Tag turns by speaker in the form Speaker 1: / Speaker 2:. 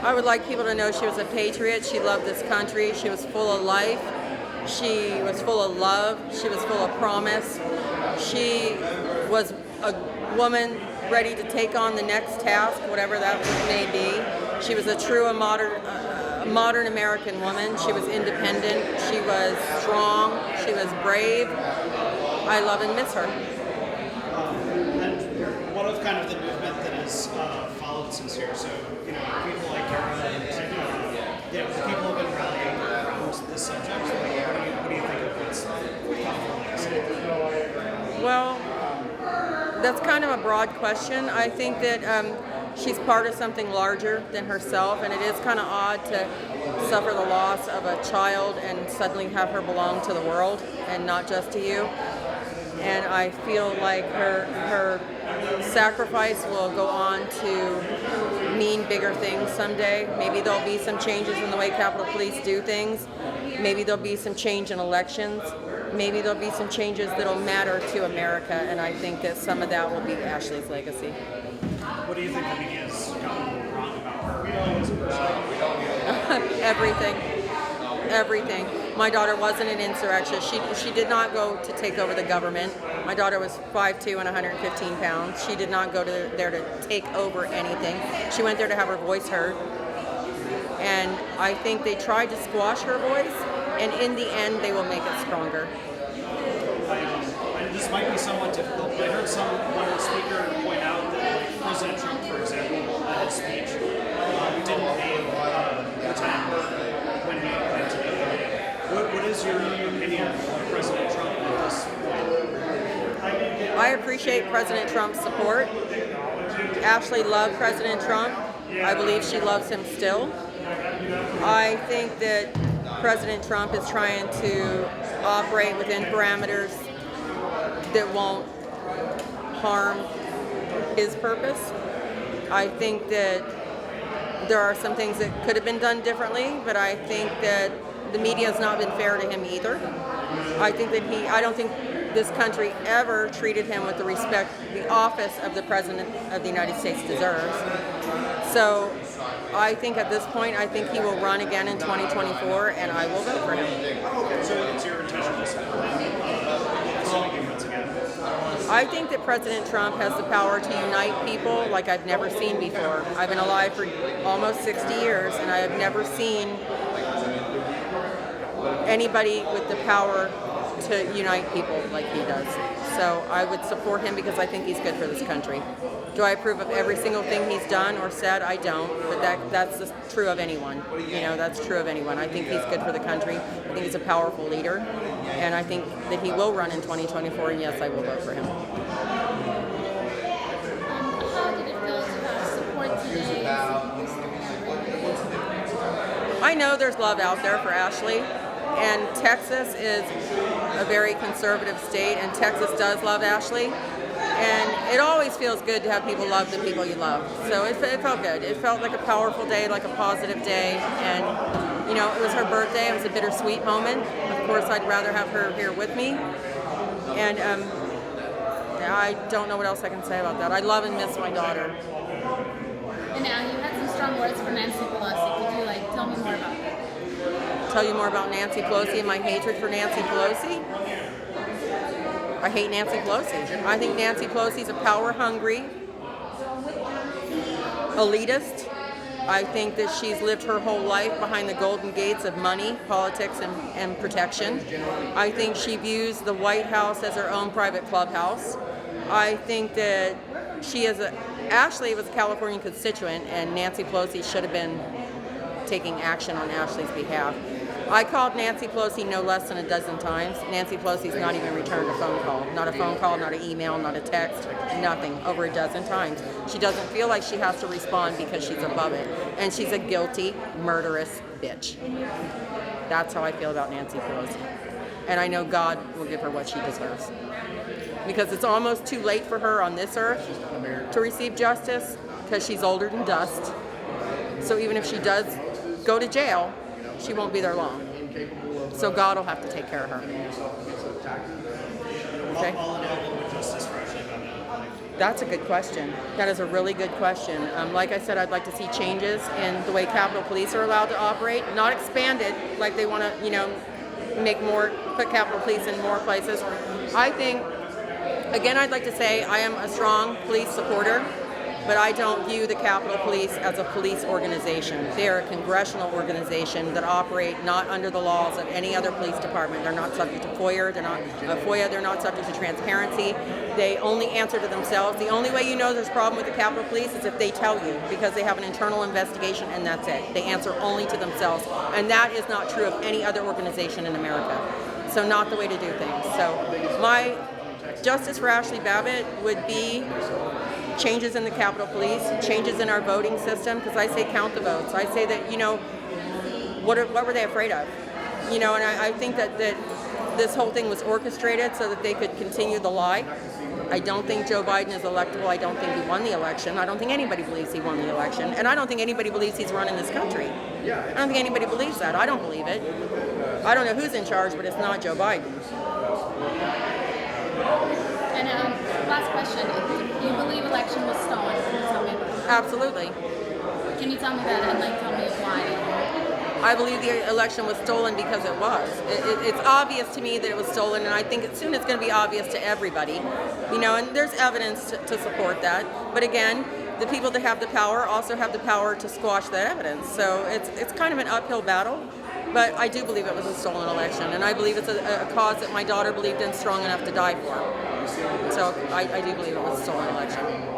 Speaker 1: I would like people to know she was a patriot. She loved this country. She was full of life. She was full of love. She was full of promise. She was a woman ready to take on the next task, whatever that may be. She was a true modern American woman. She was independent. She was strong. She was brave. I love and miss her.
Speaker 2: And what of kind of the movement that has followed since here? So, people like Kara and people have been rallying around this subject. What do you think of what's come from this?
Speaker 1: Well, that's kind of a broad question. I think that she's part of something larger than herself, and it is kind of odd to suffer the loss of a child and suddenly have her belong to the world and not just to you. And I feel like her sacrifice will go on to mean bigger things someday. Maybe there'll be some changes in the way Capitol Police do things. Maybe there'll be some change in elections. Maybe there'll be some changes that'll matter to America, and I think that some of that will be Ashli's legacy.
Speaker 2: What do you think the media's gotten wrong about her as a person?
Speaker 1: Everything. My daughter wasn't an insurrectionist. She did not go to take over the government. My daughter was 5'2" and 115 pounds. She did not go there to take over anything. She went there to have her voice heard. And I think they tried to squash her voice, and in the end, they will make it stronger.
Speaker 2: This might be somewhat difficult, but I heard one speaker point out that President Trump, for example, at his speech, didn't name Lieutenant Murphy when he went to the debate. What is your opinion of President Trump at this point?
Speaker 1: I appreciate President Trump's support. Ashli loved President Trump. I believe she loves him still. I think that President Trump is trying to operate within parameters that won't harm his purpose. I think that there are some things that could have been done differently, but I think that the media has not been fair to him either. I don't think this country ever treated him with the respect the office of the President of the United States deserves. So I think at this point, I think he will run again in 2024, and I will vote for him.
Speaker 2: So it's your intention to support him once again?
Speaker 1: I think that President Trump has the power to unite people like I've never seen before. I've been alive for almost 60 years, and I have never seen anybody with the power to unite people like he does. So I would support him because I think he's good for this country. Do I approve of every single thing he's done or said? I don't, but that's true of anyone. That's true of anyone. I think he's good for the country. I think he's a powerful leader, and I think that he will run in 2024, and yes, I will vote for him.
Speaker 3: How did it feel to have support today?
Speaker 1: I know there's love out there for Ashli, and Texas is a very conservative state, and Texas does love Ashli. And it always feels good to have people love the people you love. So it felt good. It felt like a powerful day, like a positive day. And, it was her birthday. It was a bittersweet moment. Of course, I'd rather have her here with me. And I don't know what else I can say about that. I love and miss my daughter.
Speaker 3: And now you had some strong words for Nancy Pelosi. Could you tell me more about that?
Speaker 1: Tell you more about Nancy Pelosi and my hatred for Nancy Pelosi? I hate Nancy Pelosi. I think Nancy Pelosi's a power-hungry elitist. I think that she's lived her whole life behind the golden gates of money, politics, and protection. I think she views the White House as her own private clubhouse. I think that Ashli was a California constituent, and Nancy Pelosi should have been taking action on Ashli's behalf. I called Nancy Pelosi no less than a dozen times. Nancy Pelosi's not even returned a phone call. Not a phone call, not an email, not a text, nothing. Over a dozen times. She doesn't feel like she has to respond because she's above it. And she's a guilty, murderous bitch. That's how I feel about Nancy Pelosi. And I know God will give her what she deserves. Because it's almost too late for her on this earth to receive justice because she's older than dust. So even if she does go to jail, she won't be there long. So God will have to take care of her. Okay?
Speaker 2: All in all, justice for Ashli Babbitt.
Speaker 1: That's a good question. That is a really good question. Like I said, I'd like to see changes in the way Capitol Police are allowed to operate, not expanded like they want to, put Capitol Police in more places. I think, again, I'd like to say I am a strong police supporter, but I don't view the Capitol Police as a police organization. They are a congressional organization that operate not under the laws of any other police department. They're not subject to FOIA. They're not subject to transparency. They only answer to themselves. The only way you know there's a problem with the Capitol Police is if they tell you, because they have an internal investigation and that's it. They answer only to themselves, and that is not true of any other organization in America. So not the way to do things. So my justice for Ashli Babbitt would be changes in the Capitol Police, changes in our voting system, because I say count the votes. I say that, what were they afraid of? And I think that this whole thing was orchestrated so that they could continue the lie. I don't think Joe Biden is electable. I don't think he won the election. I don't think anybody believes he won the election. And I don't think anybody believes he's running this country. I don't think anybody believes that. I don't believe it. I don't know who's in charge, but it's not Joe Biden.
Speaker 3: And last question, do you believe election was stolen? Can you tell me about it?
Speaker 1: Absolutely.
Speaker 3: Can you tell me that and tell me why?
Speaker 1: I believe the election was stolen because it was. It's obvious to me that it was stolen, and I think soon it's going to be obvious to everybody. And there's evidence to support that. But again, the people that have the power also have the power to squash that evidence. So it's kind of an uphill battle. But I do believe it was a stolen election, and I believe it's a cause that my daughter believed in strong enough to die for. So I do believe it was a stolen election.